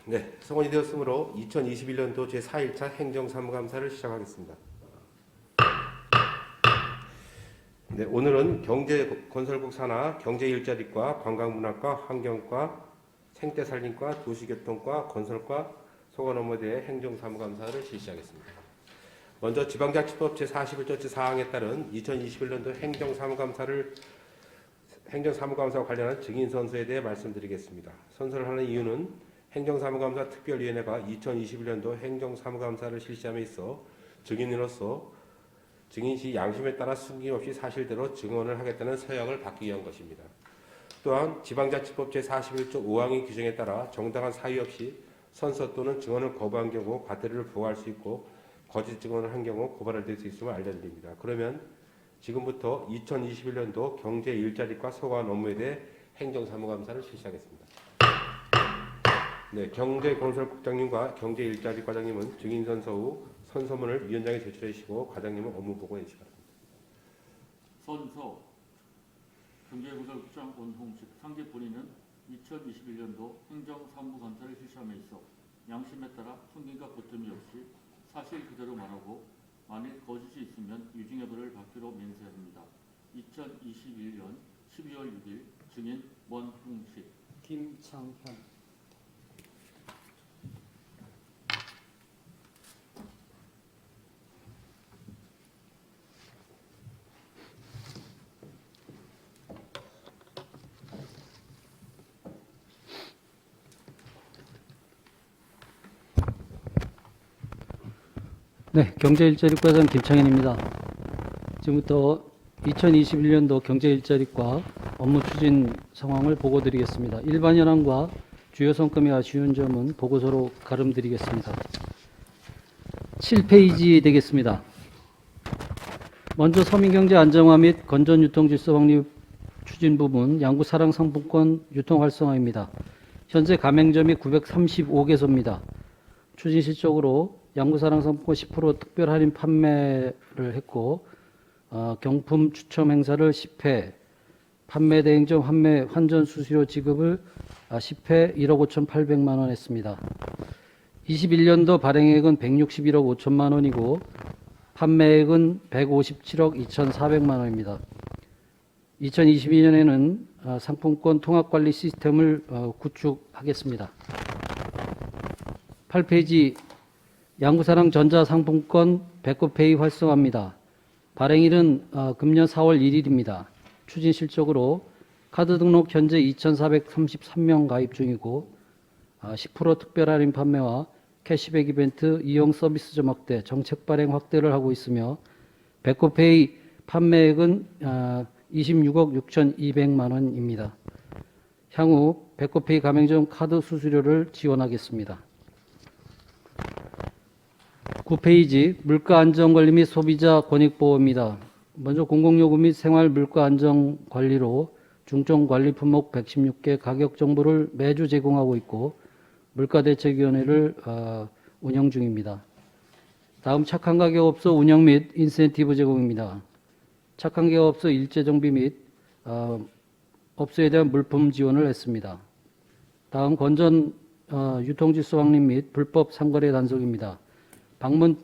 네, 성원이 되었으므로 2021년도 제4일차 행정사무감사를 시작하겠습니다. 네, 오늘은 경제건설국 산하 경제일자리과 관광문화과 환경과 생태산림과 도시교통과 건설과 소관업무대의 행정사무감사를 실시하겠습니다. 먼저 지방자치법 제41조 제4항에 따른 2021년도 행정사무감사와 관련한 증인선서에 대해 말씀드리겠습니다. 선서를 하는 이유는 행정사무감사 특별위원회가 2021년도 행정사무감사를 실시함에 있어 증인으로서 증인 시 양심에 따라 숨김없이 사실대로 증언을 하겠다는 서약을 받기 위한 것입니다. 또한 지방자치법 제41조 5항의 규정에 따라 정당한 사유 없이 선서 또는 증언을 거부한 경우 과태료를 부과할 수 있고 거짓 증언을 한 경우 고발을 될 수 있음을 알려드립니다. 그러면 지금부터 2021년도 경제 일자리과 소관 업무에 대해 행정사무감사를 실시하겠습니다. 네, 경제건설국장님과 경제일자리과장님은 증인선서 후 선서문을 위원장에 제출해 주시고 과장님은 업무보고해 주시기 바랍니다. 선서 경제건설국장 원홍식 상계 본인은 2021년도 행정사무감사를 실시함에 있어 양심에 따라 숨김과 보탬이 없이 사실 그대로 말하고 만일 거짓이 있으면 유증의 벌을 받기로 맹세합니다. 2021년 12월 6일 증인 원홍식. 김창현. 네, 경제일자리과장 김창현입니다. 지금부터 2021년도 경제일자리과 업무 추진 상황을 보고드리겠습니다. 일반 현황과 주요 성과와 아쉬운 점은 보고서로 가름드리겠습니다. 7페이지 되겠습니다. 먼저 서민경제 안정화 및 건전유통질서 확립 추진 부분 양구사랑 상품권 유통 활성화입니다. 현재 가맹점이 935개소입니다. 추진 실적으로 양구사랑 상품권 10% 특별 할인 판매를 했고 경품 추첨 행사를 10회, 판매 대행점 환전 수수료 지급을 10회 1억 5,800만 원 했습니다. 21년도 발행액은 161억 5천만 원이고 판매액은 157억 2,400만 원입니다. 2022년에는 상품권 통합관리 시스템을 구축하겠습니다. 8페이지 양구사랑 전자상품권 배꼽페이 활성화입니다. 발행일은 금년 4월 1일입니다. 추진 실적으로 카드 등록 현재 2,433명 가입 중이고 10% 특별 할인 판매와 캐시백 이벤트 이용 서비스점 확대, 정책 발행 확대를 하고 있으며 배꼽페이 판매액은 26억 6,200만 원입니다. 향후 배꼽페이 가맹점 카드 수수료를 지원하겠습니다. 9페이지 물가안정관리 및 소비자 권익보호입니다. 먼저 공공요금 및 생활물가안정관리로 중점관리 품목 116개 가격 정보를 매주 제공하고 있고 물가대책위원회를 운영 중입니다. 다음 착한가격업소 운영 및 인센티브 제공입니다. 착한가격업소 일제정비 및 업소에 대한 물품 지원을 했습니다. 다음 건전 유통질서 확립 및 불법 상거래 단속입니다. 방문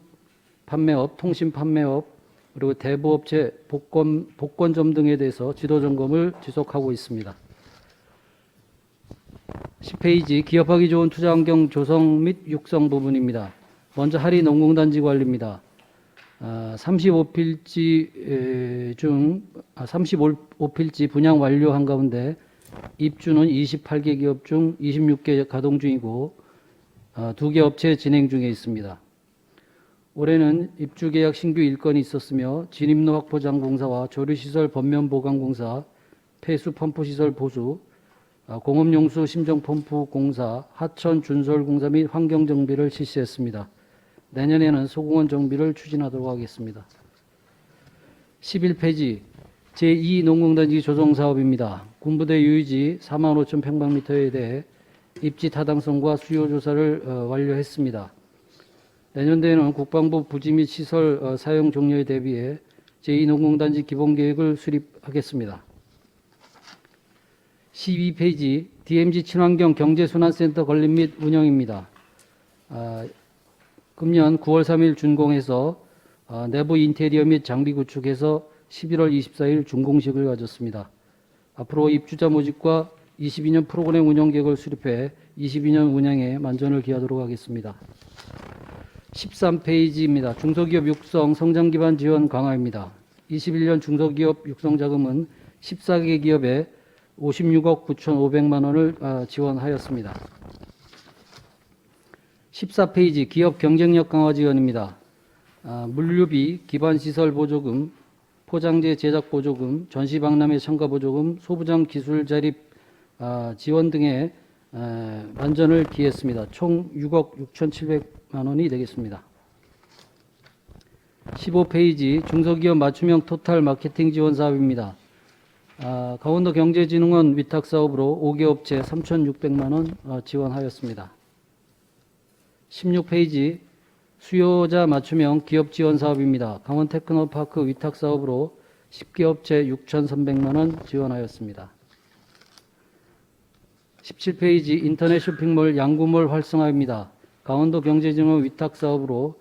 판매업, 통신 판매업, 그리고 대부업체, 복권점 등에 대해서 지도 점검을 지속하고 있습니다. 10페이지 기업하기 좋은 투자환경 조성 및 육성 부분입니다. 먼저 하리 농공단지 관리입니다. 35필지 분양 완료한 가운데 입주는 28개 기업 중 26개 가동 중이고 2개 업체 진행 중에 있습니다. 올해는 입주계약 신규 일건이 있었으며 진입로 확보장공사와 조류시설 번면보강공사, 폐수펌프시설 보수, 공업용수 심정펌프공사, 하천 준설공사 및 환경정비를 실시했습니다. 내년에는 소공원 정비를 추진하도록 하겠습니다. 11페이지 제2농공단지 조성사업입니다. 군부대 유유지 45,000평방미터에 대해 입지 타당성과 수요 조사를 완료했습니다. 내년도에는 국방부 부지 및 시설 사용 종료에 대비해 제2농공단지 기본계획을 수립하겠습니다. 12페이지 DMZ 친환경 경제순환센터 건립 및 운영입니다. 금년 9월 3일 준공해서 내부 인테리어 및 장비 구축해서 11월 24일 준공식을 가졌습니다. 앞으로 입주자 모집과 22년 프로그램 운영 계획을 수립해 22년 운영에 만전을 기하도록 하겠습니다. 13페이지입니다. 중소기업 육성 성장 기반 지원 강화입니다. 21년 중소기업 육성 자금은 14개 기업에 56억 9,500만 원을 지원하였습니다. 14페이지 기업 경쟁력 강화 지원입니다. 물류비, 기반시설 보조금, 포장재 제작 보조금, 전시박람회 참가 보조금, 소부장 기술 자립 지원 등의 만전을 기했습니다. 총 6억 6,700만 원이 되겠습니다. 15페이지 중소기업 맞춤형 토탈 마케팅 지원 사업입니다. 강원도 경제진흥원 위탁 사업으로 5개 업체 3,600만 원 지원하였습니다. 16페이지 수요자 맞춤형 기업 지원 사업입니다. 강원 테크노파크 위탁 사업으로 10개 업체 6,300만 원 지원하였습니다. 17페이지 인터넷 쇼핑몰 양구몰 활성화입니다. 강원도 경제진흥원 위탁 사업으로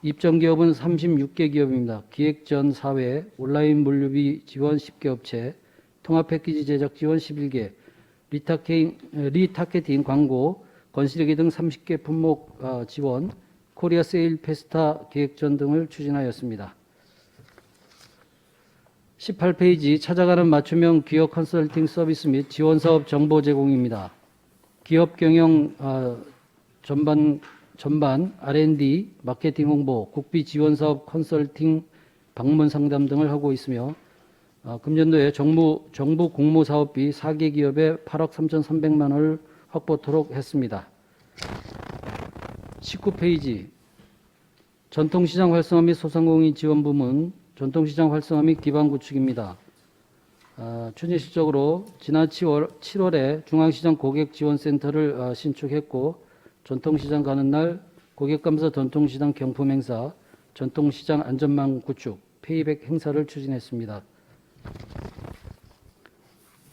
입점 기업은 36개 기업입니다. 기획 전 사회, 온라인 물류비 지원 10개 업체, 통합 패키지 제작 지원 11개, 리타케팅 광고, 건실기 등 30개 품목 지원, 코리아 세일 페스타 기획전 등을 추진하였습니다. 18페이지 찾아가는 맞춤형 기업 컨설팅 서비스 및 지원사업 정보 제공입니다. 기업 경영 전반 R&D, 마케팅 홍보, 국비 지원사업 컨설팅, 방문 상담 등을 하고 있으며 금년도에 정부 공모 사업비 4개 기업에 8억 3,300만 원을 확보토록 했습니다. 19페이지 전통시장 활성화 및 소상공인 지원 부문 전통시장 활성화 및 기반 구축입니다. 추진실적으로 지난 7월에 중앙시장 고객지원센터를 신축했고 전통시장 가는 날 고객감사 전통시장 경품 행사, 전통시장 안전망 구축, 페이백 행사를 추진했습니다.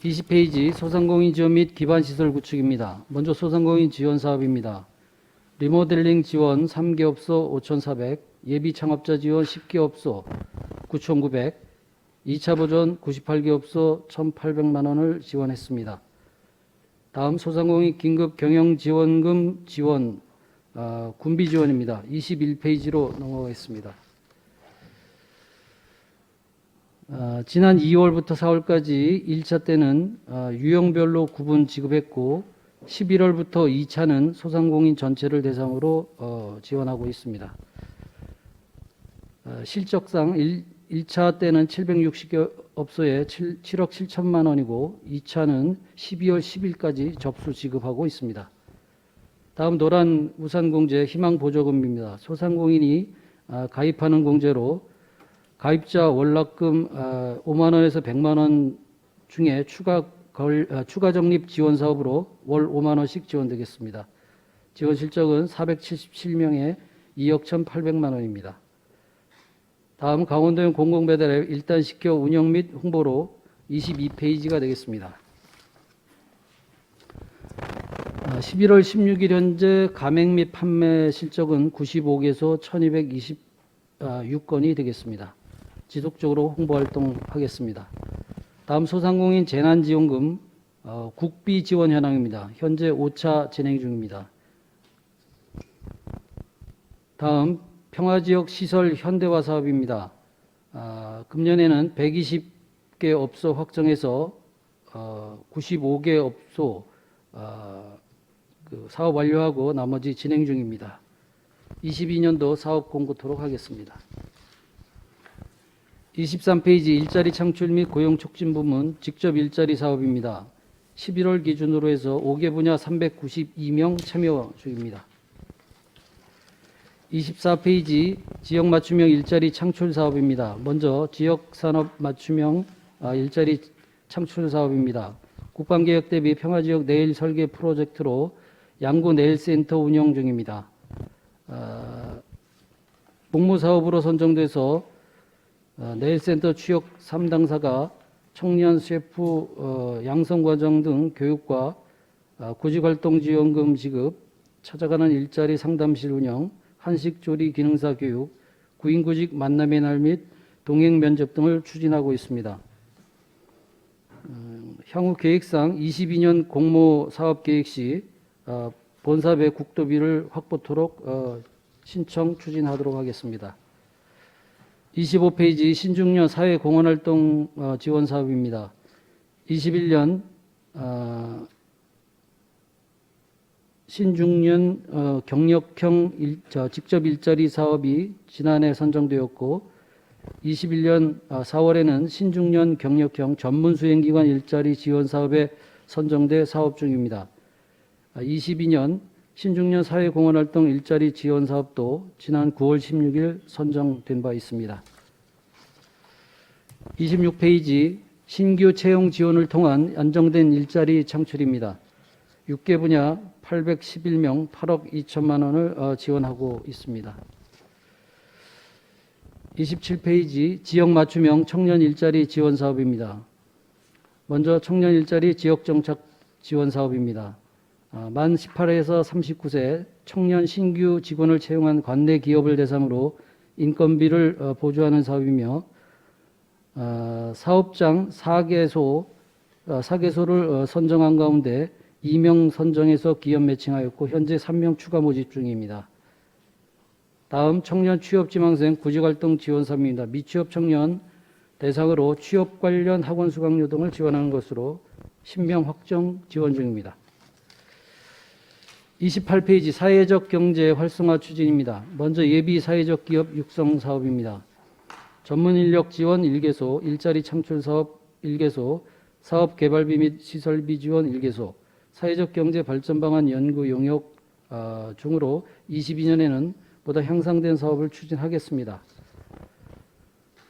20페이지 소상공인 지원 및 기반시설 구축입니다. 먼저 소상공인 지원 사업입니다. 리모델링 지원 3개 업소 5,400, 예비 창업자 지원 10개 업소 9,900, 2차 보전 98개 업소 1,800만 원을 지원했습니다. 다음 소상공인 긴급 경영지원금 지원 군비 지원입니다. 21페이지로 넘어가겠습니다. 지난 2월부터 4월까지 1차 때는 유형별로 구분 지급했고 11월부터 2차는 소상공인 전체를 대상으로 지원하고 있습니다. 실적상 1차 때는 760개 업소에 7억 7천만 원이고 2차는 12월 10일까지 접수 지급하고 있습니다. 다음 노란 우산 공제 희망 보조금입니다. 소상공인이 가입하는 공제로 가입자 월납금 5만 원에서 100만 원 중에 추가 적립 지원 사업으로 월 5만 원씩 지원되겠습니다. 지원 실적은 477명에 2억 1,800만 원입니다. 다음 강원도형 공공배달앱 일단 시켜 운영 및 홍보로 22페이지가 되겠습니다. 11월 16일 현재 가맹 및 판매 실적은 95개소 1226건이 되겠습니다. 지속적으로 홍보활동하겠습니다. 다음 소상공인 재난지원금 국비 지원 현황입니다. 현재 5차 진행 중입니다. 다음 평화지역 시설 현대화 사업입니다. 금년에는 120개 업소 확정해서 95개 업소 사업 완료하고 나머지 진행 중입니다. 22년도 사업 공고토록 하겠습니다. 23페이지 일자리 창출 및 고용 촉진 부문 직접 일자리 사업입니다. 11월 기준으로 해서 5개 분야 392명 참여 중입니다. 24페이지 지역 맞춤형 일자리 창출 사업입니다. 먼저 지역 산업 맞춤형 일자리 창출 사업입니다. 국방개혁 대비 평화지역 내일 설계 프로젝트로 양구 내일센터 운영 중입니다. 복무사업으로 선정돼서 내일센터 취역 3당사가 청년 셰프 양성과정 등 교육과 구직활동지원금 지급, 찾아가는 일자리 상담실 운영, 한식조리 기능사 교육, 구인구직 만남의 날 및 동행 면접 등을 추진하고 있습니다. 향후 계획상 22년 공모 사업 계획 시 본사배 국도비를 확보토록 신청 추진하도록 하겠습니다. 25페이지 신중년 사회공헌활동 지원 사업입니다. 21년 신중년 경력형 직접 일자리 사업이 지난해 선정되었고 21년 4월에는 신중년 경력형 전문 수행기관 일자리 지원 사업에 선정돼 사업 중입니다. 22년 신중년 사회공헌활동 일자리 지원 사업도 지난 9월 16일 선정된 바 있습니다. 26페이지 신규 채용 지원을 통한 안정된 일자리 창출입니다. 6개 분야 811명 8억 2천만 원을 지원하고 있습니다. 27페이지 지역 맞춤형 청년 일자리 지원 사업입니다. 먼저 청년 일자리 지역 정착 지원 사업입니다. 만 18에서 39세 청년 신규 직원을 채용한 관내 기업을 대상으로 인건비를 보조하는 사업이며 사업장 4개소를 선정한 가운데 2명 선정해서 기업 매칭하였고 현재 3명 추가 모집 중입니다. 다음 청년 취업지망생 구직활동 지원 사업입니다. 미취업 청년 대상으로 취업 관련 학원 수강료 등을 지원하는 것으로 10명 확정 지원 중입니다. 28페이지 사회적 경제 활성화 추진입니다. 먼저 예비 사회적 기업 육성 사업입니다. 전문 인력 지원 1개소, 일자리 창출 사업 1개소, 사업 개발비 및 시설비 지원 1개소, 사회적 경제 발전 방안 연구 용역 중으로 22년에는 보다 향상된 사업을 추진하겠습니다.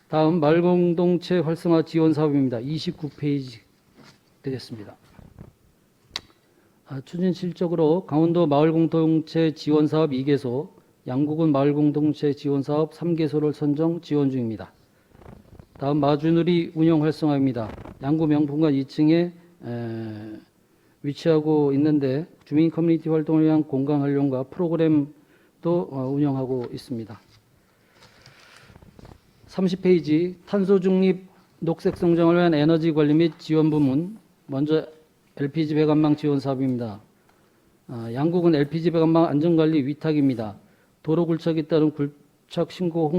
다음 마을공동체 활성화 지원 사업입니다. 29페이지 되겠습니다. 추진 실적으로 강원도 마을공동체 지원 사업 2개소, 양구군 마을공동체 지원 사업 3개소를 선정 지원 중입니다. 다음 마주누리 운영 활성화입니다. 양구 명품관 2층에 위치하고 있는데 주민 커뮤니티 활동을 위한 공간 활용과 프로그램도 운영하고 있습니다. 30페이지 탄소 중립 녹색 성장을 위한 에너지 관리 및 지원 부문, 먼저 LPG 배관망 지원 사업입니다. 양구군 LPG 배관망 안전관리 위탁입니다. 도로 굴착에 따른 굴착 신고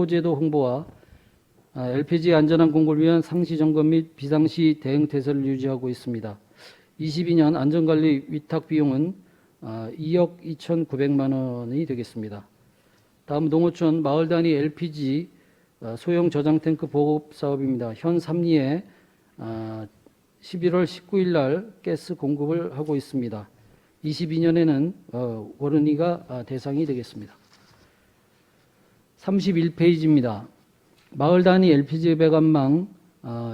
제도 홍보와 LPG 안전한 공급을 위한 상시 점검 및 비상시 대응 태세를 유지하고 있습니다. 22년 안전관리 위탁 비용은 2억 2,900만 원이 되겠습니다. 다음 농어촌 마을 단위 LPG 소형 저장 탱크 보급 사업입니다. 현 3리에 11월 19일 날 가스 공급을 하고 있습니다. 22년에는 워런이가 대상이 되겠습니다. 31페이지입니다. 마을 단위 LPG 배관망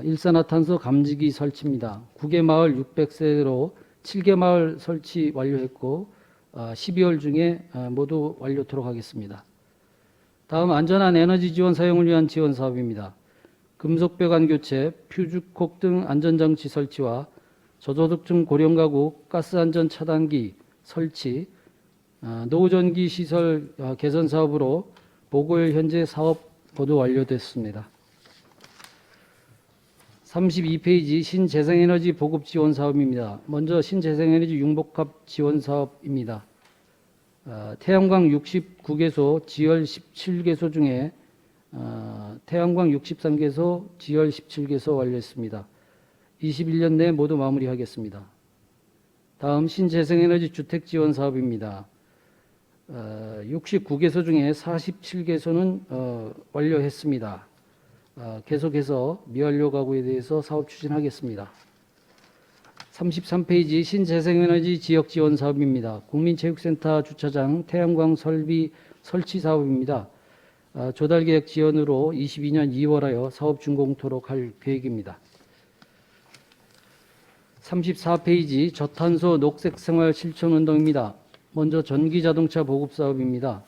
일산화탄소 감지기 설치입니다. 9개 마을 600세로 7개 마을 설치 완료했고 12월 중에 모두 완료토록 하겠습니다. 다음 안전한 에너지 지원 사용을 위한 지원 사업입니다. 금속 배관 교체, 퓨즈콕 등 안전장치 설치와 저소득층 고령 가구 가스 안전 차단기 설치, 노후전기 시설 개선 사업으로 보고일 현재 사업 모두 완료됐습니다. 32페이지 신재생에너지 보급 지원 사업입니다. 먼저 신재생에너지 융복합 지원 사업입니다. 태양광 69개소, 지열 17개소 중에 태양광 63개소, 지열 17개소 완료했습니다. 21년 내에 모두 마무리하겠습니다. 다음 신재생에너지 주택 지원 사업입니다. 69개소 중에 47개소는 완료했습니다. 계속해서 미완료 가구에 대해서 사업 추진하겠습니다. 33페이지 신재생에너지 지역 지원 사업입니다. 국민체육센터 주차장 태양광 설치 사업입니다. 조달계획 지연으로 22년 2월하여 사업 준공토록 할 계획입니다. 34페이지 저탄소 녹색 생활 실천 운동입니다. 먼저 전기자동차 보급 사업입니다.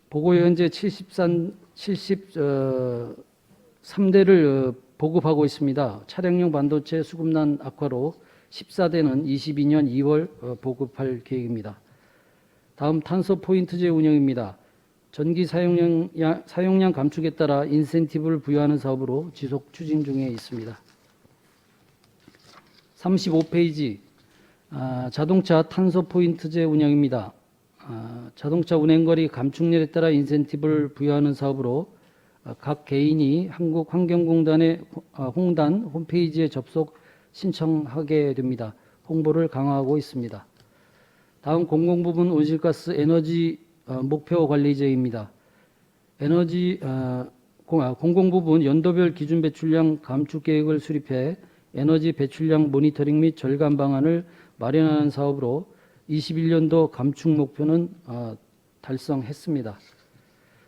보고 현재 73대를 보급하고 있습니다. 차량용 반도체 수급난 악화로 14대는 22년 2월 보급할 계획입니다. 다음 탄소 포인트제 운영입니다. 전기 사용량 감축에 따라 인센티브를 부여하는 사업으로 지속 추진 중에 있습니다. 35페이지 자동차 탄소 포인트제 운영입니다. 자동차 운행거리 감축률에 따라 인센티브를 부여하는 사업으로 각 개인이 한국환경공단의 홍단 홈페이지에 접속 신청하게 됩니다. 홍보를 강화하고 있습니다. 다음 공공부문 온실가스 에너지 목표 관리제입니다. 공공부문 연도별 기준 배출량 감축 계획을 수립해 에너지 배출량 모니터링 및 절감 방안을 마련하는 사업으로 21년도 감축 목표는 달성했습니다.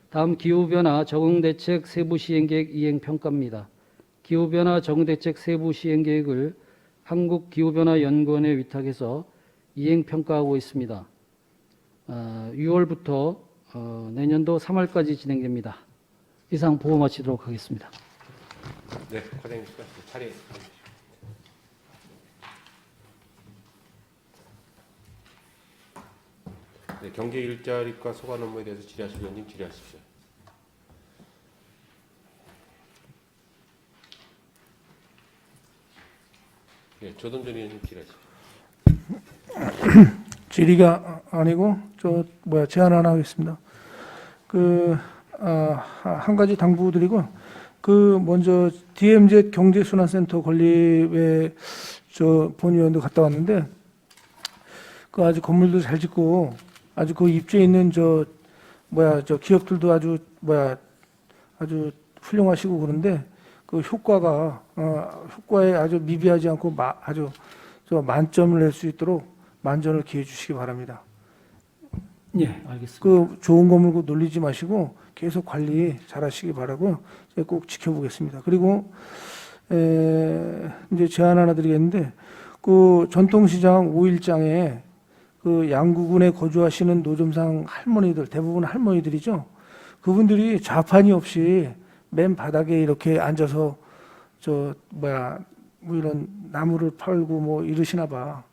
다음 기후변화 적응대책 세부 시행계획 이행평가입니다. 기후변화 적응대책 세부 시행계획을 한국기후변화연구원에 위탁해서 이행평가하고 있습니다. 6월부터 내년도 3월까지 진행됩니다. 이상 보고 마치도록 하겠습니다. 네, 과장님 차례. 네, 경계 일자리과 소관 업무에 대해서 질의하실 위원님 질의하십시오. 네, 조동전 의원님 질의하십시오. 질의가 아니고 제안 하나 하겠습니다. 한 가지 당부드리고 먼저 DMZ 경제순환센터 건립에 본의원도 갔다 왔는데 아주 건물도 잘 짓고 아주 그 입주해 있는 기업들도 아주 훌륭하시고 그런데 그 효과에 아주 미비하지 않고 아주 만점을 낼 수 있도록 만전을 기해 주시기 바랍니다. 예, 알겠습니다. 좋은 건물 놀리지 마시고 계속 관리 잘 하시기 바라고요. 제가 꼭 지켜보겠습니다. 그리고 이제 제안 하나 드리겠는데 전통시장 5일장에 양구군에 거주하시는 노점상 할머니들, 대부분 할머니들이죠. 그분들이 좌판이 없이 맨 바닥에 이렇게 앉아서 이런 나무를 팔고 이러시나 봐.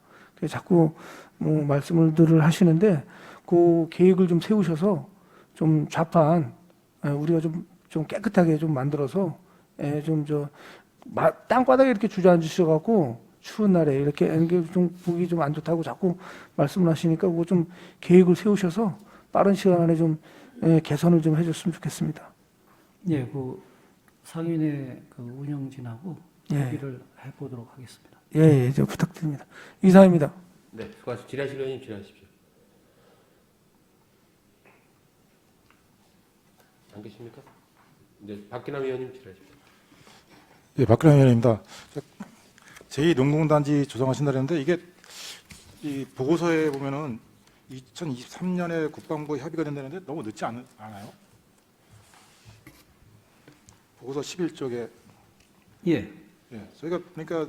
자꾸 말씀을 하시는데 그 계획을 좀 세우셔서 좀 좌판 우리가 좀 깨끗하게 좀 만들어서 땅바닥에 이렇게 주저앉으셔갖고 추운 날에 이렇게 좀 보기 좀 안 좋다고 자꾸 말씀을 하시니까 그거 좀 계획을 세우셔서 빠른 시간 안에 좀 개선을 좀 해줬으면 좋겠습니다. 예, 상인회 운영진하고 협의를 해보도록 하겠습니다. 예, 저 부탁드립니다. 이상입니다. 네, 수고하십시오. 질의하실 의원님 질의하십시오. 안 계십니까? 네, 박기남 의원님 질의하십시오. 예, 박근혜 의원입니다. 제2농공단지 조성하신다 그랬는데 이게 이 보고서에 보면은 2023년에 국방부 협의가 된다는데 너무 늦지 않아요? 보고서 11쪽에 예. 저희가 그러니까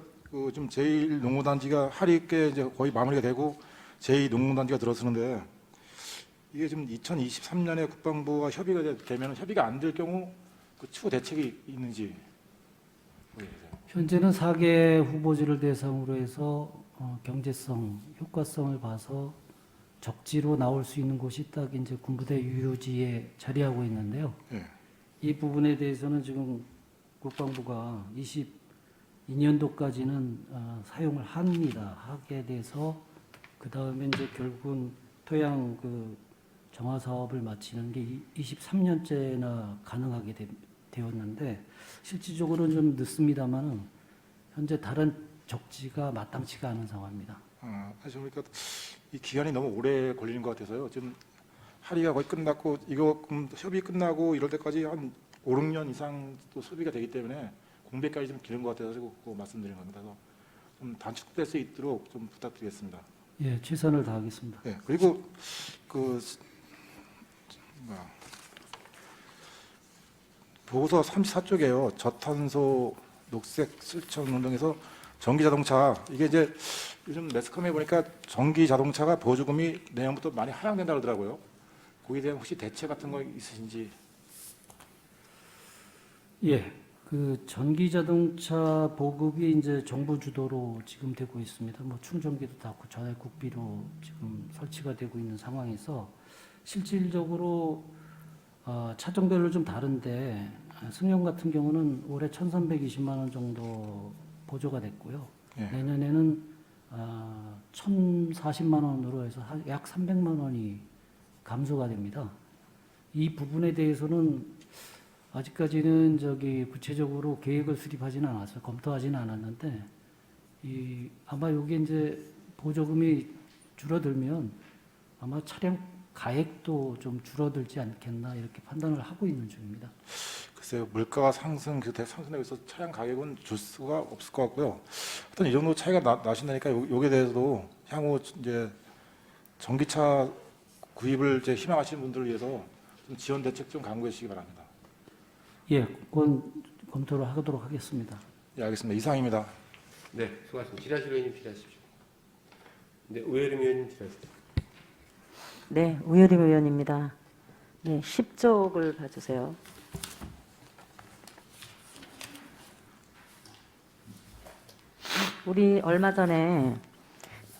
지금 제1농공단지가 하리께 이제 거의 마무리가 되고 제2농공단지가 들어서는데 이게 지금 2023년에 국방부와 협의가 되면 협의가 안 될 경우 추후 대책이 있는지. 현재는 4개 후보지를 대상으로 해서 경제성, 효과성을 봐서 적지로 나올 수 있는 곳이 딱 이제 군부대 유효지에 자리하고 있는데요. 예. 이 부분에 대해서는 지금 국방부가 22년도까지는 사용을 하게 돼서 그 다음에 이제 결국은 토양 정화 사업을 마치는 게 23년째나 가능하게 되었는데 실질적으로는 좀 늦습니다만은 현재 다른 적지가 마땅치가 않은 상황입니다. 사실 그러니까 이 기간이 너무 오래 걸리는 것 같아서요. 지금 하리가 거의 끝났고 이거 협의 끝나고 이럴 때까지 한 5, 6년 이상 또 소비가 되기 때문에 공백까지 좀 기는 것 같아서 그거 말씀드리는 겁니다. 그래서 좀 단축될 수 있도록 좀 부탁드리겠습니다. 예, 최선을 다하겠습니다. 네, 그리고 보고서 34쪽에요. 저탄소 녹색 실천 운동에서 전기 자동차 이게 이제 요즘 매스컴에 보니까 전기 자동차가 보조금이 내년부터 많이 하향된다 그러더라고요. 거기에 대한 혹시 대책 같은 거 있으신지? 예, 그 전기 자동차 보급이 이제 정부 주도로 지금 되고 있습니다. 뭐 충전기도 닿고 전액 국비로 지금 설치가 되고 있는 상황에서 실질적으로 차종별로 좀 다른데 승용 같은 경우는 올해 1,320만 원 정도 보조가 됐고요. 예. 내년에는 1,040만 원으로 해서 약 300만 원이 감소가 됩니다. 이 부분에 대해서는 아직까지는 구체적으로 계획을 수립하지는 않았어요. 검토하지는 않았는데 아마 이게 이제 보조금이 줄어들면 아마 차량 가액도 좀 줄어들지 않겠나 이렇게 판단을 하고 있는 중입니다. 글쎄요, 물가가 상승되고 있어서 차량 가격은 줄 수가 없을 것 같고요. 하여튼 이 정도 차이가 나신다니까 여기에 대해서도 향후 이제 전기차 구입을 이제 희망하시는 분들을 위해서 좀 지원 대책 좀 강구해 주시기 바랍니다. 예, 그건 검토를 하도록 하겠습니다. 예, 알겠습니다. 이상입니다. 네, 수고하셨습니다. 지라실 의원님 질의하십시오. 네, 우여림 의원님 질의하십시오. 네, 우여림 의원입니다. 네, 10쪽을 봐주세요. 우리 얼마 전에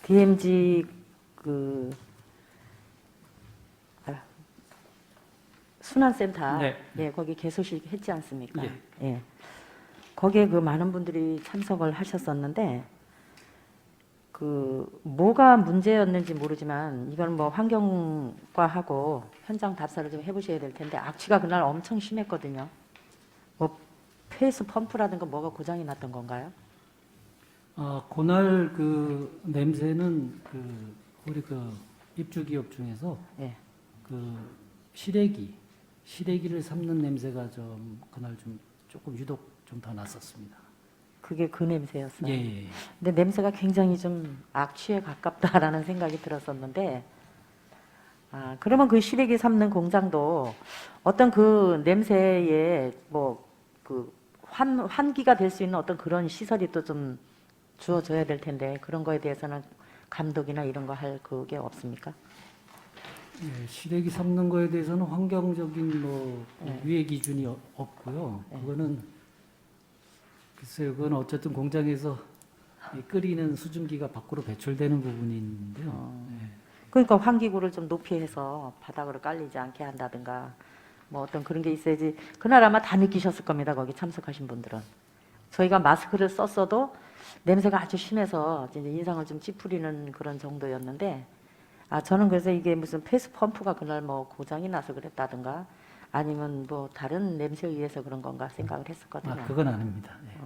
DMZ 순환센터, 네. 예, 거기 개소식 했지 않습니까? 예. 예. 거기에 많은 분들이 참석을 하셨었는데, 뭐가 문제였는지 모르지만, 이건 뭐 환경과하고 현장 답사를 좀 해보셔야 될 텐데, 악취가 그날 엄청 심했거든요. 뭐, 폐수 펌프라든가 뭐가 고장이 났던 건가요? 그날 냄새는 우리 입주 기업 중에서 예. 시래기를 삶는 냄새가 좀 그날 좀 조금 유독 좀 더 났었습니다. 그게 그 냄새였어요. 예. 근데 냄새가 굉장히 좀 악취에 가깝다라는 생각이 들었었는데, 그러면 그 시래기 삶는 공장도 어떤 그 냄새에 환기가 될 수 있는 어떤 그런 시설이 또 좀 주어져야 될 텐데, 그런 거에 대해서는 감독이나 이런 거 할 그게 없습니까? 예, 시래기 삶는 거에 대해서는 환경적인 유해 기준이 없고요. 네. 그거는 글쎄요, 그건 어쨌든 공장에서 이 끓이는 수증기가 밖으로 배출되는 부분이 있는데요. 예. 그러니까 환기구를 좀 높이 해서 바닥으로 깔리지 않게 한다든가 뭐 어떤 그런 게 있어야지. 그날 아마 다 느끼셨을 겁니다. 거기 참석하신 분들은. 저희가 마스크를 썼어도 냄새가 아주 심해서 이제 인상을 좀 찌푸리는 그런 정도였는데, 저는 그래서 이게 무슨 폐수 펌프가 그날 뭐 고장이 나서 그랬다든가 아니면 뭐 다른 냄새에 의해서 그런 건가 생각을 했었거든요. 그건 아닙니다. 예.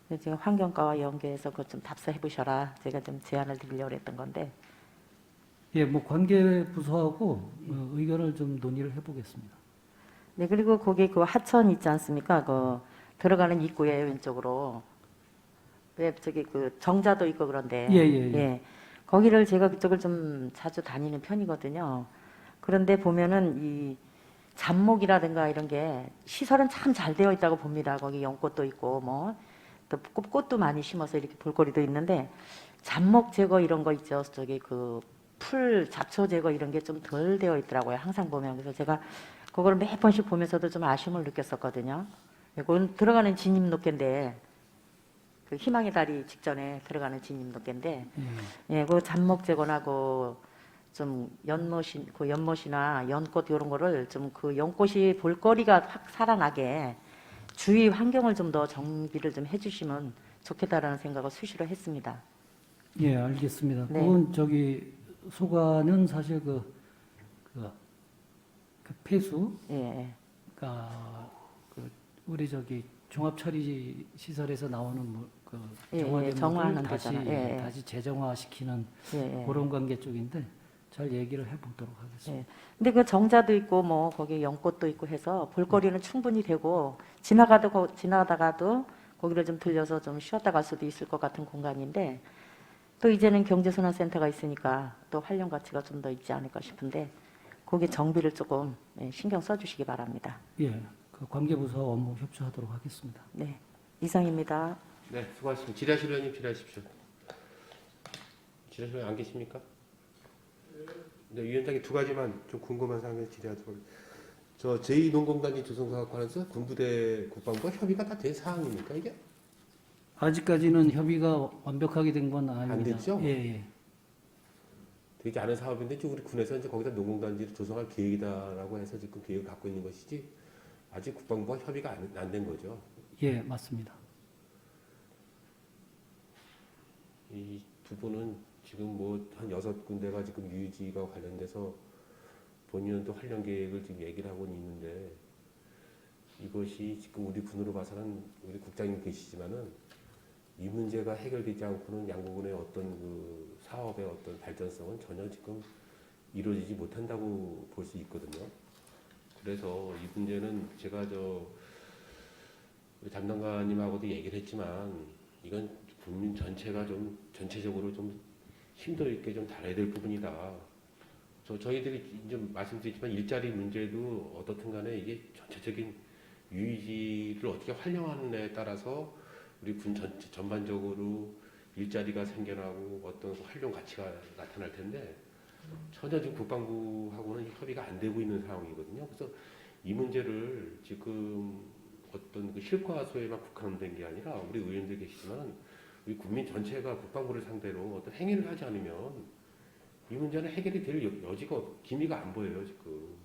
그래서 제가 환경과와 연계해서 그것 좀 답사해 보셔라. 제가 좀 제안을 드리려고 했던 건데. 예, 뭐 관계 부서하고 의견을 좀 논의를 해보겠습니다. 네, 그리고 거기 하천 있지 않습니까? 들어가는 입구에 왼쪽으로 왜 정자도 있고 그런데. 예. 거기를 제가 그쪽을 좀 자주 다니는 편이거든요. 그런데 보면은 이 잡목이라든가 이런 게 시설은 참 잘 되어 있다고 봅니다. 거기 연꽃도 있고 뭐 또 꽃도 많이 심어서 이렇게 볼거리도 있는데 잡목 제거 이런 거 있죠. 풀 잡초 제거 이런 게 좀 덜 되어 있더라고요. 항상 보면. 그래서 제가 그걸 몇 번씩 보면서도 좀 아쉬움을 느꼈었거든요. 그건 들어가는 진입로길인데 희망의 다리 직전에 들어가는 진입로길인데 그 잡목 제거나 좀 연못이나 연꽃 이런 거를 좀 연꽃이 볼거리가 확 살아나게 주위 환경을 좀 더 정비를 좀 해주시면 좋겠다라는 생각을 수시로 했습니다. 예, 알겠습니다. 네. 그건 소관은 사실 폐수, 예. 우리 종합처리 시설에서 나오는 정화하는 다시 데잖아요. 다시 재정화시키는 예. 그런 관계 쪽인데 잘 얘기를 해보도록 하겠습니다. 예. 근데 그 정자도 있고 뭐 거기 연꽃도 있고 해서 볼거리는 충분히 되고 지나가다가도 거기를 좀 들려서 좀 쉬었다 갈 수도 있을 것 같은 공간인데 또 이제는 경제순환센터가 있으니까 또 활용 가치가 좀 더 있지 않을까 싶은데 거기 정비를 조금 신경 써주시기 바랍니다. 예, 관계부서와 업무 협조하도록 하겠습니다. 네, 이상입니다. 네, 수고하셨습니다. 지라실 의원님 질의하십시오. 지라실 의원 안 계십니까? 네, 위원장님 두 가지만 좀 궁금한 사항을 질의하도록. 저 제2농공단지 조성사업 관련해서 군부대 국방부가 협의가 다 된 사항입니까 이게? 아직까지는 협의가 완벽하게 된 건 아닙니다. 안 됐죠? 예, 예. 되지 않은 사업인데 지금 우리 군에서 이제 거기다 농공단지를 조성할 계획이다라고 해서 지금 계획을 갖고 있는 것이지 아직 국방부와 협의가 안 된 거죠. 예, 맞습니다. 이 두 분은 지금 뭐 한 6군데가 지금 유유지가 관련돼서 본인은 또 활용 계획을 지금 얘기를 하고는 있는데 이것이 지금 우리 군으로 봐서는 우리 국장님 계시지만은 이 문제가 해결되지 않고는 양국군의 어떤 그 사업의 어떤 발전성은 전혀 지금 이루어지지 못한다고 볼 수 있거든요. 그래서 이 문제는 제가 우리 담당관님하고도 얘기를 했지만 이건 국민 전체가 좀 전체적으로 좀 심도 있게 좀 다뤄야 될 부분이다. 저희들이 이제 말씀드렸지만 일자리 문제도 어떻든 간에 이게 전체적인 유의지를 어떻게 활용하느냐에 따라서 우리 군 전반적으로 일자리가 생겨나고 어떤 활용 가치가 나타날 텐데 전혀 지금 국방부하고는 협의가 안 되고 있는 상황이거든요. 그래서 이 문제를 지금 어떤 그 실과소에만 국한된 게 아니라 우리 의원들 계시지만 우리 국민 전체가 국방부를 상대로 어떤 행위를 하지 않으면 이 문제는 해결이 될 여지가 기미가 안 보여요 지금.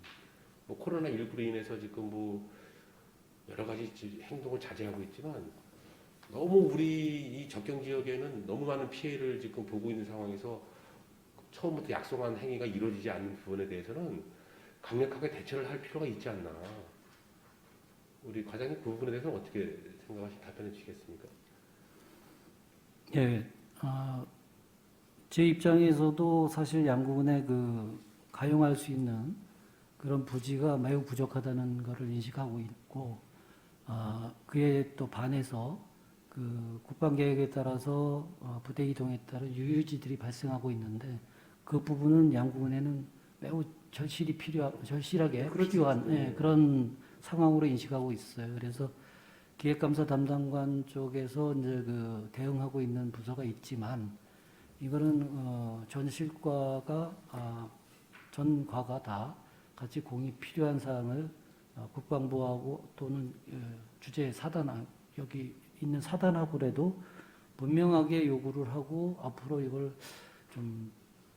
뭐 코로나19로 인해서 지금 뭐 여러 가지 행동을 자제하고 있지만 너무 우리 이 접경 지역에는 너무 많은 피해를 지금 보고 있는 상황에서 처음부터 약속한 행위가 이루어지지 않는 부분에 대해서는 강력하게 대처를 할 필요가 있지 않나. 우리 과장님 그 부분에 대해서는 어떻게 생각하시고 답변해 주시겠습니까? 예, 제 입장에서도 사실 양국은의 가용할 수 있는 그런 부지가 매우 부족하다는 것을 인식하고 있고, 그에 또 반해서 국방계획에 따라서 부대 이동에 따른 유유지들이 발생하고 있는데 그 부분은 양국은에는 매우 절실하게 필요한 예, 그런 상황으로 인식하고 있어요. 그래서 기획감사 담당관 쪽에서 이제 대응하고 있는 부서가 있지만 이거는 전 실과가 전과가 다 같이 공이 필요한 사항을 국방부하고 또는 주재 사단 여기 있는 사단하고라도 분명하게 요구를 하고 앞으로 이걸 좀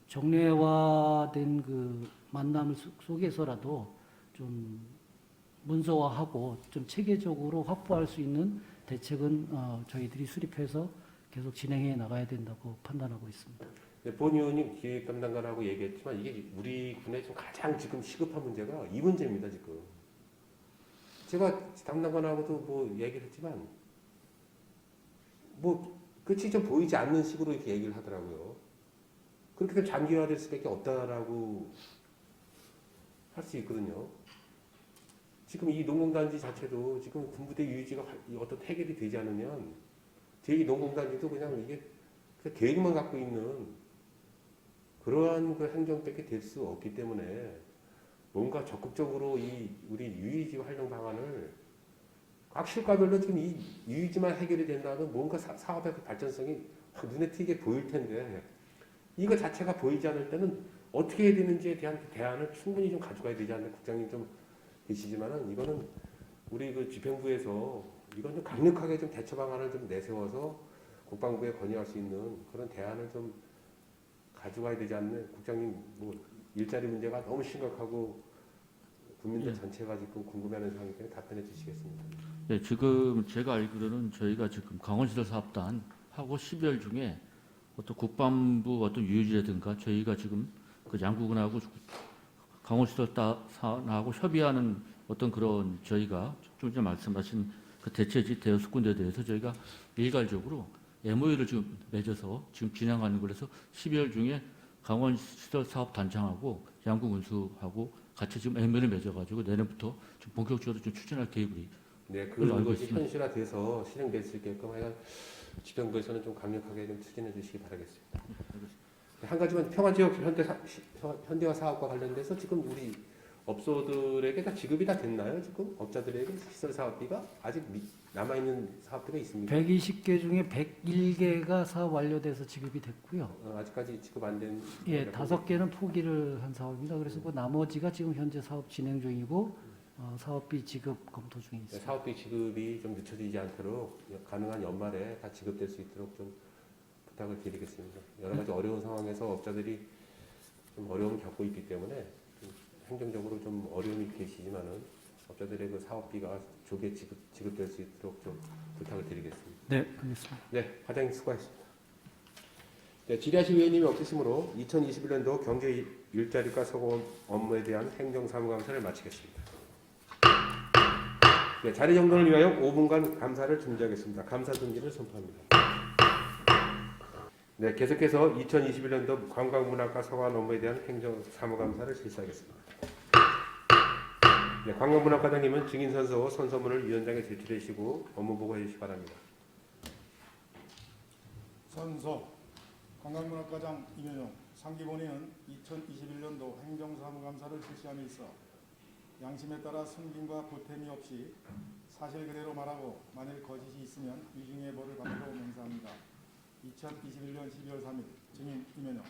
정례화된 만남 속에서라도 좀 문서화하고 좀 체계적으로 확보할 수 있는 대책은 저희들이 수립해서 계속 진행해 나가야 된다고 판단하고 있습니다. 네, 본 의원님 기획 담당관하고 얘기했지만 이게 우리 군에 좀 가장 지금 시급한 문제가 이 문제입니다 지금. 제가 담당관하고도 뭐 얘기를 했지만 뭐 끝이 좀 보이지 않는 식으로 이렇게 얘기를 하더라고요. 그렇게 되면 장기화될 수밖에 없다라고 할 수 있거든요. 지금 이 농공단지 자체도 지금 군부대 유지가 어떤 해결이 되지 않으면 제2농공단지도 그냥 이게 그냥 계획만 갖고 있는 그러한 행정밖에 될 수 없기 때문에 뭔가 적극적으로 우리 유의지 활용 방안을 각 실과별로 지금 이 유의지만 해결이 된다면 뭔가 사업의 발전성이 눈에 띄게 보일 텐데 이거 자체가 보이지 않을 때는 어떻게 해야 되는지에 대한 대안을 충분히 좀 가져가야 되지 않나. 국장님 좀 계시지만은 이거는 우리 집행부에서 이건 좀 강력하게 좀 대처 방안을 좀 내세워서 국방부에 건의할 수 있는 그런 대안을 좀 가져가야 되지 않나. 국장님 뭐 일자리 문제가 너무 심각하고 국민들 전체가 지금 궁금해하는 상황이기 때문에 답변해 주시겠습니다. 네, 지금 제가 알기로는 저희가 지금 강원시설 사업단 하고 12월 중에 어떤 국방부 어떤 유유지라든가 저희가 지금 양국은하고 강원시설단하고 협의하는 어떤 그런 저희가 좀 전에 말씀하신 대체지 대여섯 군데에 대해서 저희가 일괄적으로 MOU를 지금 맺어서 지금 진행하는 거라서 12월 중에 강원시설 사업단장하고 양국운수하고 같이 지금 MOU를 맺어가지고 내년부터 좀 본격적으로 좀 추진할 계획이 네, 그것이 현실화돼서 실행될 수 있게끔 하여간 집행부에서는 좀 강력하게 좀 추진해 주시기 바라겠습니다. 한 가지만 평화지역 현대화 사업과 관련돼서 지금 우리 업소들에게 다 지급이 다 됐나요? 지금 업자들에게 시설 사업비가 아직 남아있는 사업들이 있습니까? 120개 중에 101개가 사업 완료돼서 지급이 됐고요. 아직까지 지급 안 된. 예, 5개는 포기를 한 사업입니다. 그래서 나머지가 지금 현재 사업 진행 중이고 사업비 지급 검토 중에 네, 있습니다. 사업비 지급이 좀 늦춰지지 않도록 가능한 연말에 다 지급될 수 있도록 좀 부탁을 드리겠습니다. 여러 가지 어려운 상황에서 업자들이 좀 어려움을 겪고 있기 때문에 좀 행정적으로 좀 어려움이 계시지만은 업자들의 그 사업비가 조기에 지급될 수 있도록 좀 부탁을 드리겠습니다. 네, 알겠습니다. 네, 과장님 수고하셨습니다. 네, 질의하실 위원님이 없으시므로 2021년도 경제 일자리과 서고 업무에 대한 행정사무감사를 마치겠습니다. 네, 자리 정돈을 위하여 5분간 감사를 중지하겠습니다. 감사 중지를 선포합니다. 네, 계속해서 2021년도 관광문화과 서관 업무에 대한 행정사무감사를 실시하겠습니다. 네, 관광문화과장님은 증인선서 선서문을 위원장에 제출해 주시고 업무 보고해 주시기 바랍니다. 선서 관광문화과장 임현용 상기본인은 2021년도 행정사무감사를 실시함에 있어 양심에 따라 숨김과 보탬이 없이 사실 그대로 말하고 만일 거짓이 있으면 위중의 벌을 받도록 맹세합니다. 2021년 12월 3일 증인 임현용.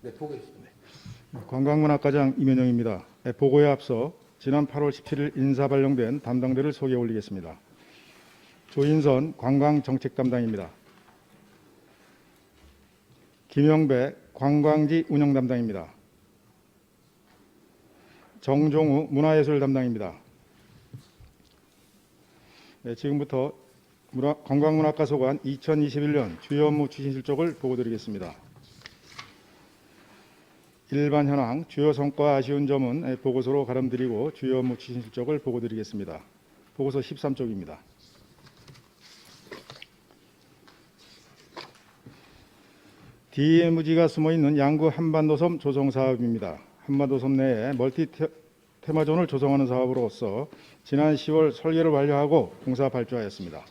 네, 보고해 주십니다. 관광문화과장 임현영입니다. 보고에 앞서 지난 8월 17일 인사 발령된 담당들을 소개해 올리겠습니다. 조인선 관광정책 담당입니다. 김영배 관광지 운영 담당입니다. 정종우 문화예술 담당입니다. 네, 지금부터 관광문화과 소관 2021년 주요 업무 추진 실적을 보고드리겠습니다. 일반 현황, 주요 성과 아쉬운 점은 보고서로 가름드리고 주요 업무 추진 실적을 보고드리겠습니다. 보고서 13쪽입니다. DMZ가 숨어있는 양구 한반도섬 조성 사업입니다. 한반도섬 내에 멀티 테마존을 조성하는 사업으로서 지난 10월 설계를 완료하고 공사 발주하였습니다.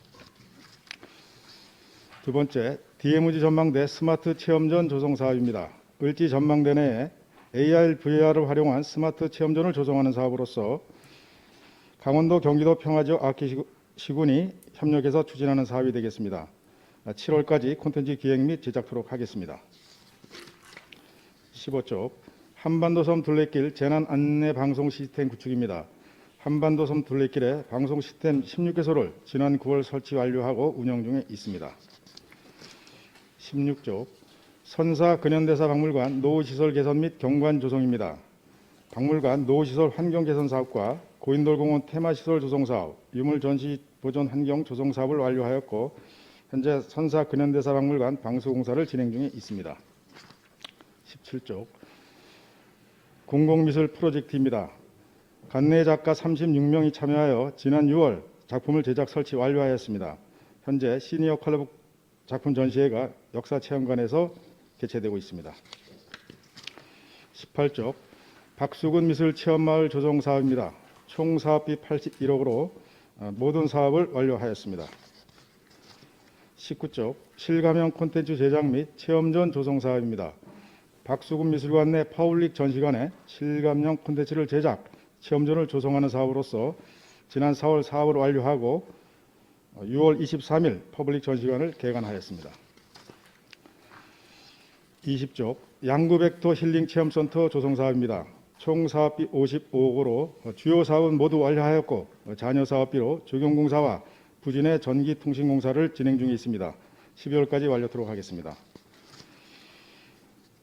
두 번째, DMZ 전망대 스마트 체험존 조성 사업입니다. 을지 전망대 내에 AR, VR을 활용한 스마트 체험존을 조성하는 사업으로서 강원도 경기도 평화지역 아키시군이 협력해서 추진하는 사업이 되겠습니다. 7월까지 콘텐츠 기획 및 제작토록 하겠습니다. 15쪽 한반도섬 둘레길 재난 안내 방송 시스템 구축입니다. 한반도섬 둘레길에 방송 시스템 16개소를 지난 9월 설치 완료하고 운영 중에 있습니다. 16쪽 선사 근현대사 박물관 노후시설 개선 및 경관 조성입니다. 박물관 노후시설 환경 개선 사업과 고인돌공원 테마시설 조성 사업, 유물 전시 보존 환경 조성 사업을 완료하였고 현재 선사 근현대사 박물관 방수 공사를 진행 중에 있습니다. 17쪽 공공미술 프로젝트입니다. 관내 작가 36명이 참여하여 지난 6월 작품을 제작 설치 완료하였습니다. 현재 시니어 컬러북 작품 전시회가 역사체험관에서 개최되고 있습니다. 18쪽 박수근 미술 체험마을 조성 사업입니다. 총 사업비 81억으로 모든 사업을 완료하였습니다. 19쪽 실감형 콘텐츠 제작 및 체험존 조성 사업입니다. 박수근 미술관 내 퍼블릭 전시관에 실감형 콘텐츠를 제작, 체험존을 조성하는 사업으로서 지난 4월 사업을 완료하고 6월 23일 퍼블릭 전시관을 개관하였습니다. 20쪽 양구백도 힐링 체험센터 조성 사업입니다. 총 사업비 55억으로 주요 사업은 모두 완료하였고 잔여 사업비로 조경공사와 부진의 전기통신공사를 진행 중에 있습니다. 12월까지 완료토록 하겠습니다.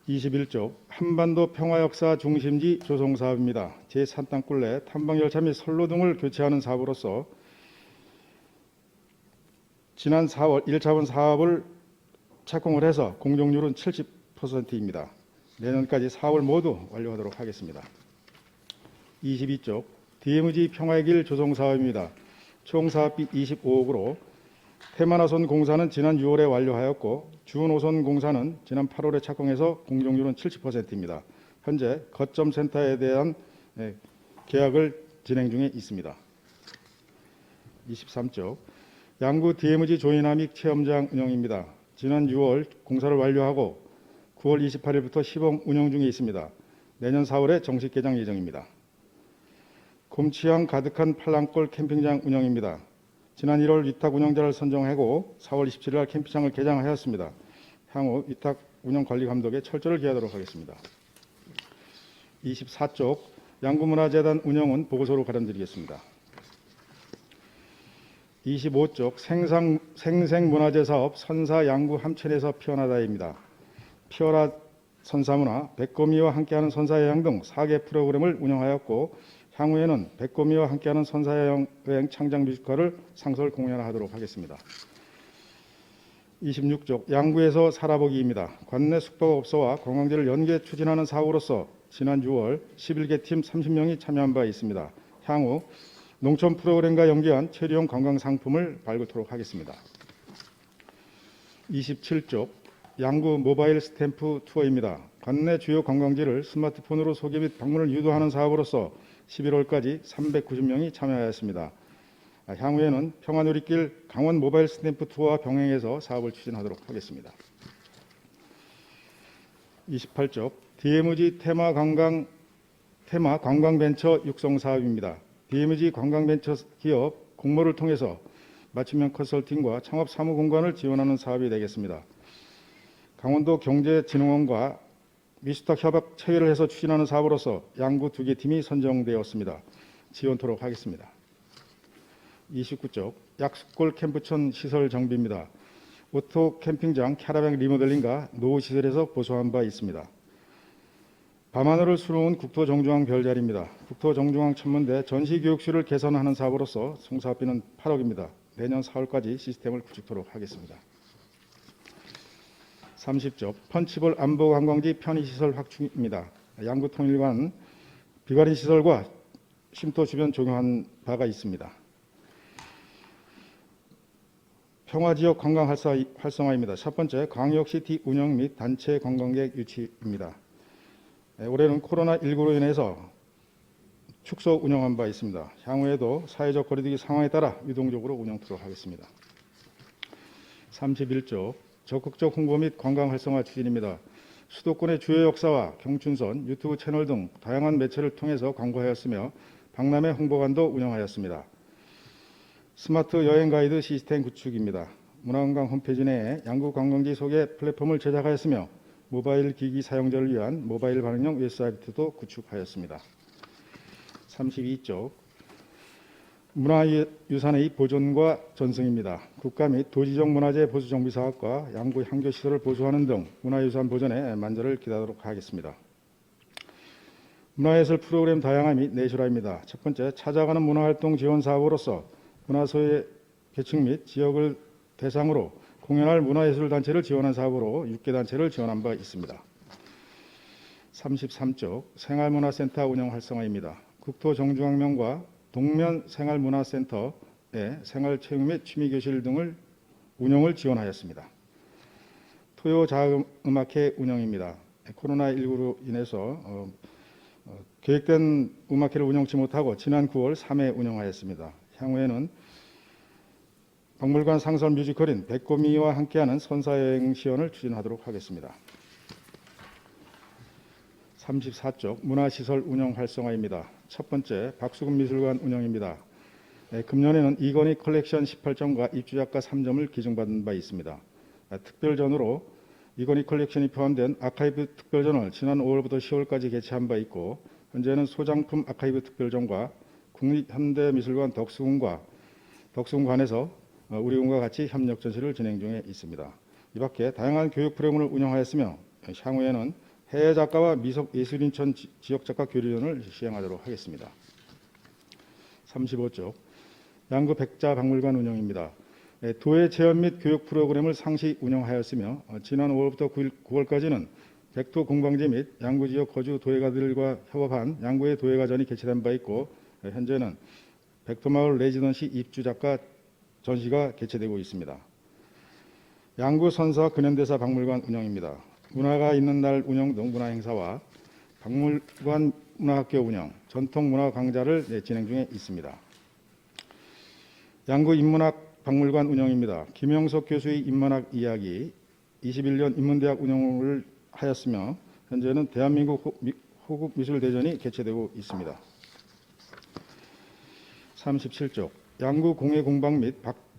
21쪽 한반도 평화역사 중심지 조성 사업입니다. 제3땅굴 내 탐방열차 및 선로 등을 교체하는 사업으로서 지난 4월 1차원 사업을 착공을 해서 공정률은 70%입니다. 내년까지 4월 모두 완료하도록 하겠습니다. 22쪽 DMZ 평화의 길 조성 사업입니다. 총 사업비 25억으로 테마나선 공사는 지난 6월에 완료하였고 주노선 공사는 지난 8월에 착공해서 공정률은 70%입니다. 현재 거점 센터에 대한 계약을 진행 중에 있습니다. 23쪽 양구 DMZ 조이나믹 체험장 운영입니다. 지난 6월 공사를 완료하고 9월 28일부터 시범 운영 중에 있습니다. 내년 4월에 정식 개장 예정입니다. 곰치향 가득한 팔랑골 캠핑장 운영입니다. 지난 1월 위탁 운영자를 선정하고 4월 27일 날 캠핑장을 개장하였습니다. 향후 위탁 운영 관리 감독에 철저를 기하도록 하겠습니다. 24쪽 양구문화재단 운영은 보고서로 가름드리겠습니다. 25쪽 생생문화재 사업 선사 양구 함천에서 피어나다입니다. 피어라 선사문화, 백거미와 함께하는 선사여행 등 4개 프로그램을 운영하였고 향후에는 백거미와 함께하는 선사여행 창작 뮤지컬을 상설 공연하도록 하겠습니다. 26쪽 양구에서 살아보기입니다. 관내 숙박업소와 관광지를 연계 추진하는 사업으로서 지난 6월 11개 팀 30명이 참여한 바 있습니다. 향후 농촌 프로그램과 연계한 체류용 관광 상품을 발굴토록 하겠습니다. 27쪽 양구 모바일 스탬프 투어입니다. 관내 주요 관광지를 스마트폰으로 소개 및 방문을 유도하는 사업으로서 11월까지 390명이 참여하였습니다. 향후에는 평화누리길 강원 모바일 스탬프 투어와 병행해서 사업을 추진하도록 하겠습니다. 28쪽 DMG 테마 관광벤처 육성 사업입니다. DMG 관광벤처 기업 공모를 통해서 맞춤형 컨설팅과 창업 사무 공간을 지원하는 사업이 되겠습니다. 강원도 경제진흥원과 미수탁 협약 체결을 해서 추진하는 사업으로서 양구 2개 팀이 선정되었습니다. 지원토록 하겠습니다. 29쪽 약수골 캠프촌 시설 정비입니다. 오토 캠핑장 캐러밴 리모델링과 노후 시설에서 보수한 바 있습니다. 밤하늘을 수놓은 국토정중앙 별자리입니다. 국토정중앙 천문대 전시교육실을 개선하는 사업으로서 총사업비는 8억입니다. 내년 4월까지 시스템을 구축토록 하겠습니다. 30쪽 펀치볼 안보관광지 편의시설 확충입니다. 양구통일관 비과리 시설과 쉼터 주변 적용한 바가 있습니다. 평화지역 관광 활성화입니다. 첫 번째 광역시티 운영 및 단체 관광객 유치입니다. 올해는 코로나19로 인해서 축소 운영한 바 있습니다. 향후에도 사회적 거리두기 상황에 따라 유동적으로 운영토록 하겠습니다. 31조 적극적 홍보 및 관광 활성화 추진입니다. 수도권의 주요 역사와 경춘선, 유튜브 채널 등 다양한 매체를 통해서 광고하였으며 박람회 홍보관도 운영하였습니다. 스마트 여행 가이드 시스템 구축입니다. 문화관광 홈페이지 내에 양구 관광지 소개 플랫폼을 제작하였으며 모바일 기기 사용자를 위한 모바일 반응형 웹사이트도 구축하였습니다. 32쪽 문화유산의 보존과 전승입니다. 국가 및 도지적 문화재 보수 정비 사업과 양구 향교 시설을 보수하는 등 문화유산 보존에 만전을 기하도록 하겠습니다. 문화예술 프로그램 다양화 및 내실화입니다. 첫 번째 찾아가는 문화활동 지원 사업으로서 문화소외 계층 및 지역을 대상으로 공연할 문화예술단체를 지원한 사업으로 6개 단체를 지원한 바 있습니다. 33쪽 생활문화센터 운영 활성화입니다. 국토정중앙면과 동면 생활문화센터의 생활체육 및 취미교실 등을 운영을 지원하였습니다. 토요자음악회 운영입니다. 코로나19로 인해서 계획된 음악회를 운영치 못하고 지난 9월 3회 운영하였습니다. 향후에는 박물관 상설 뮤지컬인 백고미와 함께하는 선사여행 시연을 추진하도록 하겠습니다. 34쪽 문화시설 운영 활성화입니다. 첫 번째 박수금 미술관 운영입니다. 금년에는 이건희 컬렉션 18점과 입주작가 3점을 기증받은 바 있습니다. 특별전으로 이건희 컬렉션이 포함된 아카이브 특별전을 지난 5월부터 10월까지 개최한 바 있고 현재는 소장품 아카이브 특별전과 국립현대미술관 덕수궁관에서 우리군과 같이 협력 전시를 진행 중에 있습니다. 이 밖에 다양한 교육 프로그램을 운영하였으며 향후에는 해외 작가와 미속예술인천 지역작가 교류전을 시행하도록 하겠습니다. 35쪽 양구 백자박물관 운영입니다. 도예 체험 및 교육 프로그램을 상시 운영하였으며 지난 5월부터 9월까지는 백도 공방제 및 양구 지역 거주 도예가들과 협업한 양구의 도예가전이 개최된 바 있고 현재는 백도마을 레지던시 입주작가 전시가 개최되고 있습니다. 양구 선사 근현대사 박물관 운영입니다. 문화가 있는 날 운영 등 문화행사와 박물관 문화학교 운영, 전통문화 강좌를 진행 중에 있습니다. 양구 인문학 박물관 운영입니다. 김영석 교수의 인문학 이야기 21년 인문대학 운영을 하였으며 현재는 대한민국 호국미술대전이 개최되고 있습니다. 37쪽 양구 공예 공방 및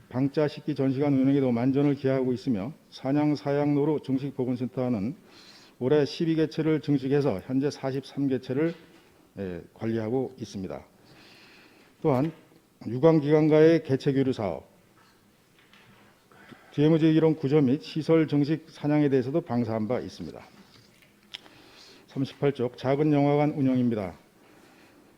방자 식기 전시관 운영에도 만전을 기하고 있으며 산양 사양로로 증식 보건센터는 올해 12개체를 증식해서 현재 43개체를 관리하고 있습니다. 또한 유관기관과의 개체 교류 사업, DMZ 이론 구조 및 시설 증식 산양에 대해서도 방사한 바 있습니다. 38쪽 작은 영화관 운영입니다.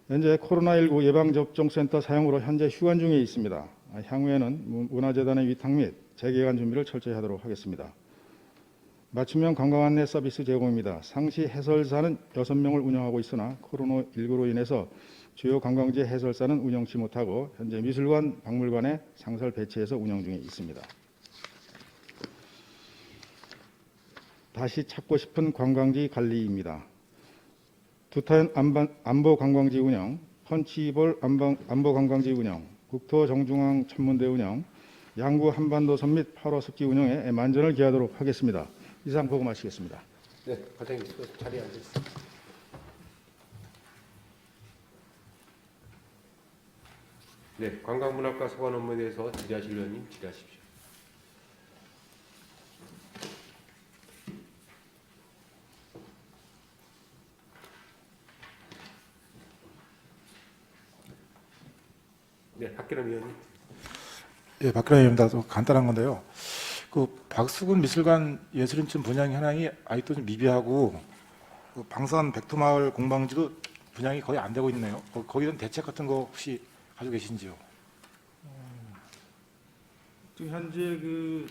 현재 코로나19 예방접종센터 사용으로 현재 휴관 중에 있습니다. 향후에는 문화재단의 위탁 및 재개관 준비를 철저히 하도록 하겠습니다. 맞춤형 관광 안내 서비스 제공입니다. 상시 해설사는 6명을 운영하고 있으나 코로나19로 인해서 주요 관광지 해설사는 운영치 못하고 현재 미술관, 박물관에 상설 배치해서 운영 중에 있습니다. 다시 찾고 싶은 관광지 관리입니다. 두타연 안보 관광지 운영, 펀치볼 안보 관광지 운영, 국토 정중앙 천문대 운영, 양구 한반도 섬 및 8호 습지 운영에 만전을 기하도록 하겠습니다. 이상 보고 마치겠습니다. 네, 과장님 자리에 앉으세요. 네, 관광문화과 소관 업무에 대해서 질의하실 의원님 질의하십시오. 네, 박기남 의원님. 예, 박근혜 의원입니다. 좀 간단한 건데요. 그 박수근 미술관 예술인촌 분양 현황이 아직도 좀 미비하고 그 방산 백토마을 공방지도 분양이 거의 안 되고 있네요. 거기에 대한 대책 같은 거 혹시 가지고 계신지요? 지금 현재 그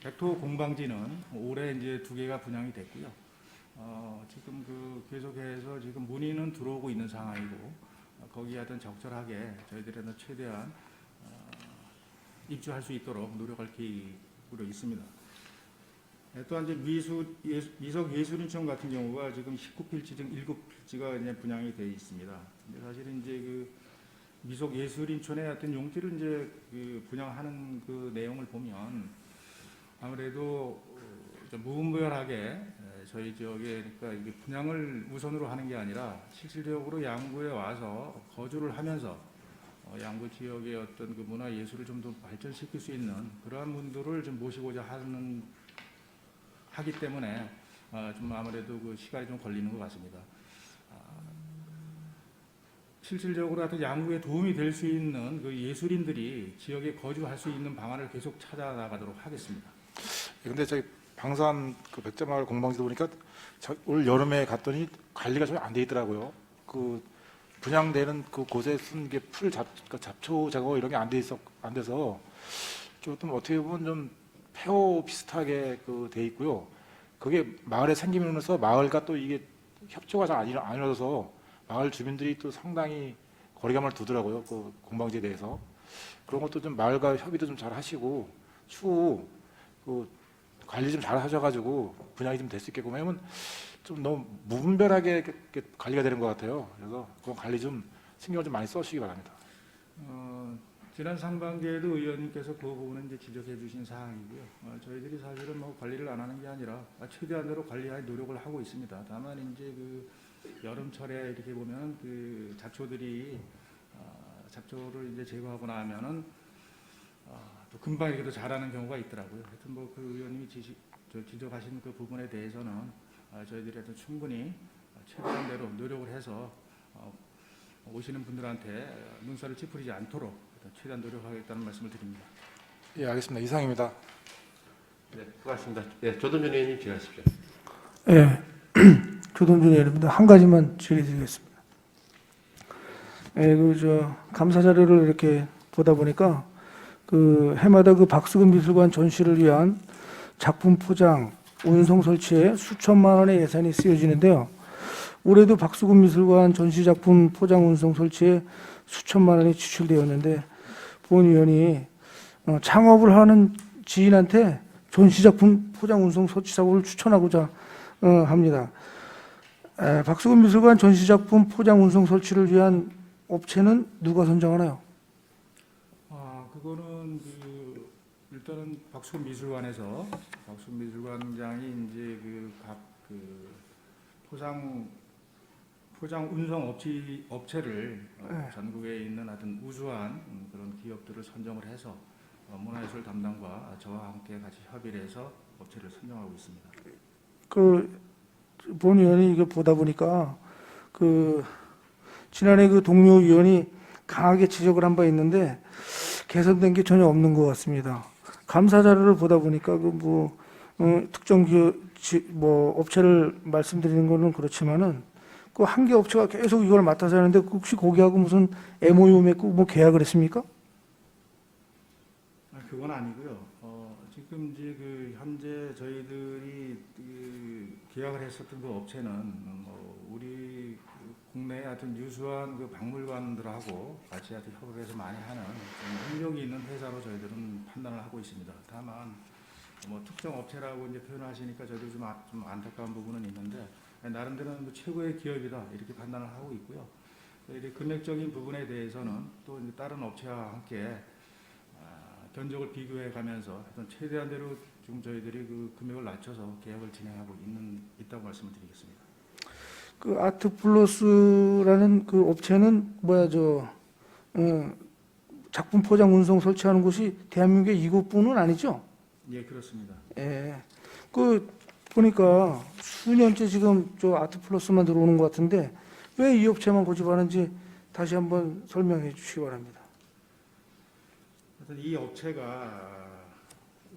백토 공방지는 올해 이제 2개가 분양이 됐고요. 지금 그 계속해서 지금 문의는 들어오고 있는 상황이고 거기에 하여튼 적절하게 저희들은 최대한 입주할 수 있도록 노력할 계획으로 있습니다. 또한 이제 미석 예술인촌 같은 경우가 지금 19필지 중 7필지가 이제 분양이 되어 있습니다. 근데 사실은 이제 그 미석 예술인촌의 어떤 용지를 이제 그 분양하는 그 내용을 보면 아무래도 좀 무분별하게 저희 지역에 그러니까 이게 분양을 우선으로 하는 게 아니라 실질적으로 양구에 와서 거주를 하면서 양구 지역의 어떤 그 문화 예술을 좀 더 발전시킬 수 있는 그러한 분들을 좀 모시고자 하기 때문에 좀 아무래도 그 시간이 좀 걸리는 것 같습니다. 실질적으로 하여튼 양구에 도움이 될 수 있는 그 예술인들이 지역에 거주할 수 있는 방안을 계속 찾아 나가도록 하겠습니다. 근데 저희 방산 그 백자마을 공방지도 보니까 올 여름에 갔더니 관리가 좀 안 돼 있더라고요. 그 분양되는 그 곳에 쓴 게 잡초 제거 이런 게 안 돼서 좀 어떻게 보면 좀 폐허 비슷하게 그 돼 있고요. 그게 마을에 생기면서 마을과 또 이게 협조가 잘 안 이루어져서 마을 주민들이 또 상당히 거리감을 두더라고요. 그 공방지에 대해서 그런 것도 좀 마을과 협의도 좀 잘 하시고 추후 그 관리 좀 잘 하셔가지고 분양이 좀 될 수 있게끔. 왜냐면 좀 너무 무분별하게 관리가 되는 것 같아요. 그래서 그런 관리 좀 신경을 좀 많이 써주시기 바랍니다. 지난 상반기에도 의원님께서 그 부분은 이제 지적해 주신 사항이고요. 저희들이 사실은 뭐 관리를 안 하는 게 아니라 최대한으로 관리할 노력을 하고 있습니다. 다만 이제 그 여름철에 이렇게 보면 그 잡초들이 잡초를 이제 제거하고 나면은 또 금방 이렇게 자라는 경우가 있더라고요. 하여튼 뭐 그 의원님이 지적하신 그 부분에 대해서는 저희들이 하여튼 충분히 최대한대로 노력을 해서 오시는 분들한테 눈살을 찌푸리지 않도록 최대한 노력하겠다는 말씀을 드립니다. 예, 알겠습니다. 이상입니다. 네, 수고하셨습니다. 네, 조동준 의원님 질의하십시오. 예, 조동준 의원입니다. 한 가지만 질의드리겠습니다. 예, 감사 자료를 이렇게 보다 보니까 그 해마다 그 박수근 미술관 전시를 위한 작품 포장, 운송 설치에 수천만 원의 예산이 쓰여지는데요. 올해도 박수근 미술관 전시 작품 포장, 운송 설치에 수천만 원이 지출되었는데 본 의원이 창업을 하는 지인한테 전시 작품 포장, 운송 설치 사고를 추천하고자 합니다. 박수근 미술관 전시 작품 포장, 운송 설치를 위한 업체는 누가 선정하나요? 그거는 일단은 박수근 미술관에서 박수근 미술관장이 이제 각 포장 포장 운송 업체를 전국에 있는 하여튼 우수한 그런 기업들을 선정을 해서 문화예술 담당과 저와 함께 같이 협의를 해서 업체를 선정하고 있습니다. 본 의원이 이거 보다 보니까 지난해 동료 의원이 강하게 지적을 한 바 있는데 개선된 게 전혀 없는 것 같습니다. 감사 자료를 보다 보니까 특정 업체를 말씀드리는 거는 그렇지만은 한 개 업체가 계속 이걸 맡아서 하는데 혹시 거기하고 무슨 MOU 맺고 계약을 했습니까? 그건 아니고요. 지금 이제 현재 저희들이 계약을 했었던 그 업체는 우리 국내에 하여튼 유수한 박물관들하고 같이 하여튼 협업을 해서 많이 하는 능력이 있는 회사로 저희들은 판단을 하고 있습니다. 다만 특정 업체라고 이제 표현하시니까 저희도 좀 안타까운 부분은 있는데 나름대로 최고의 기업이다 이렇게 판단을 하고 있고요. 이렇게 금액적인 부분에 대해서는 또 이제 다른 업체와 함께 견적을 비교해 가면서 최대한대로 지금 저희들이 금액을 낮춰서 계약을 진행하고 있다고 말씀을 드리겠습니다. 아트플러스라는 업체는 작품 포장 운송 설치하는 곳이 대한민국에 이곳뿐은 아니죠? 예, 그렇습니다. 예. 보니까 수년째 지금 아트플러스만 들어오는 것 같은데 왜 이 업체만 고집하는지 다시 한번 설명해 주시기 바랍니다. 하여튼 이 업체가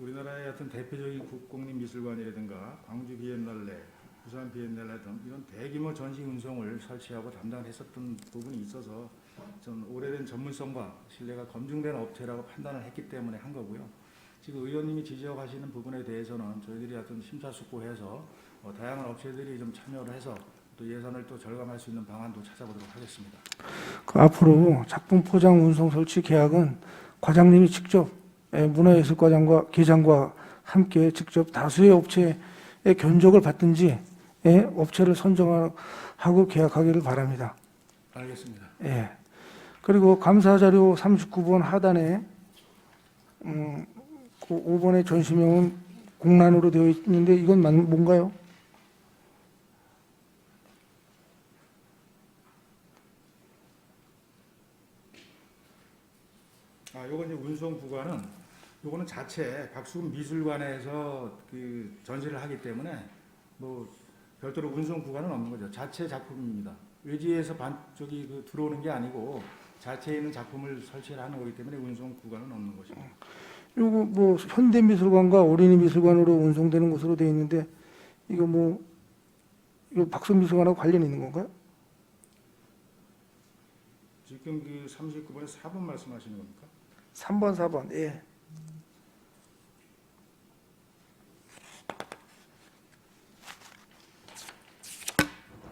우리나라의 하여튼 대표적인 국공립미술관이라든가 광주 비엔날레, 부산 비엔날레 등 이런 대규모 전시 운송을 설치하고 담당했었던 부분이 있어서 좀 오래된 전문성과 신뢰가 검증된 업체라고 판단을 했기 때문에 한 거고요. 지금 의원님이 지적하시는 부분에 대해서는 저희들이 하여튼 심사숙고해서 다양한 업체들이 좀 참여를 해서 또 예산을 또 절감할 수 있는 방안도 찾아보도록 하겠습니다. 앞으로 작품 포장 운송 설치 계약은 과장님이 직접 문화예술과장과 계장과 함께 직접 다수의 업체의 견적을 받든지 업체를 선정하고 계약하기를 바랍니다. 알겠습니다. 예. 그리고 감사자료 39번 하단에 5번의 전시명은 공란으로 되어 있는데 이건 뭔가요? 요건 이제 운송 구간은 요거는 자체 박수금 미술관에서 전시를 하기 때문에 별도로 운송 구간은 없는 거죠. 자체 작품입니다. 외지에서 들어오는 게 아니고 자체에 있는 작품을 설치를 하는 거기 때문에 운송 구간은 없는 것입니다. 요거 현대미술관과 어린이미술관으로 운송되는 것으로 되어 있는데 이거 박수미술관하고 관련이 있는 건가요? 지금 39번에 4번 말씀하시는 겁니까? 3번, 4번. 예.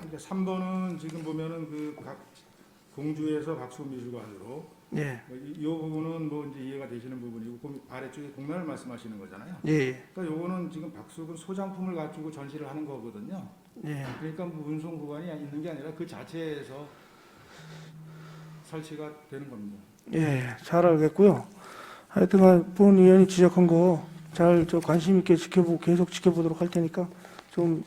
그러니까 3번은 지금 보면은 각 공주에서 박수미술관으로 예. 이 부분은 이제 이해가 되시는 부분이고 그 아래쪽에 공란을 말씀하시는 거잖아요. 예. 그러니까 요거는 지금 박수근 소장품을 가지고 전시를 하는 거거든요. 예. 그러니까 운송 구간이 있는 게 아니라 그 자체에서 설치가 되는 겁니다. 예, 잘 알겠고요. 하여튼간 본 의원이 지적한 거 잘 관심 있게 계속 지켜보도록 할 테니까 좀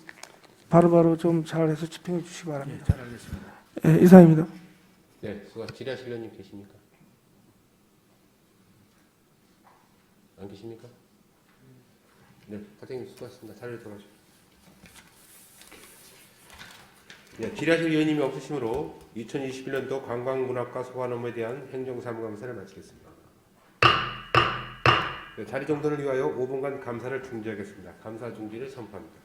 바로바로 좀 잘해서 집행해 주시기 바랍니다. 예, 잘 알겠습니다. 예, 이상입니다. 네, 지리하실 의원님 계십니까? 안 계십니까? 네, 과장님 수고하셨습니다. 자리로 들어가시죠. 네, 지리하실 의원님이 없으시므로 2021년도 관광문화과 소관 업무에 대한 행정사무감사를 마치겠습니다. 네, 자리 정돈을 위하여 5분간 감사를 중지하겠습니다. 감사 중지를 선포합니다.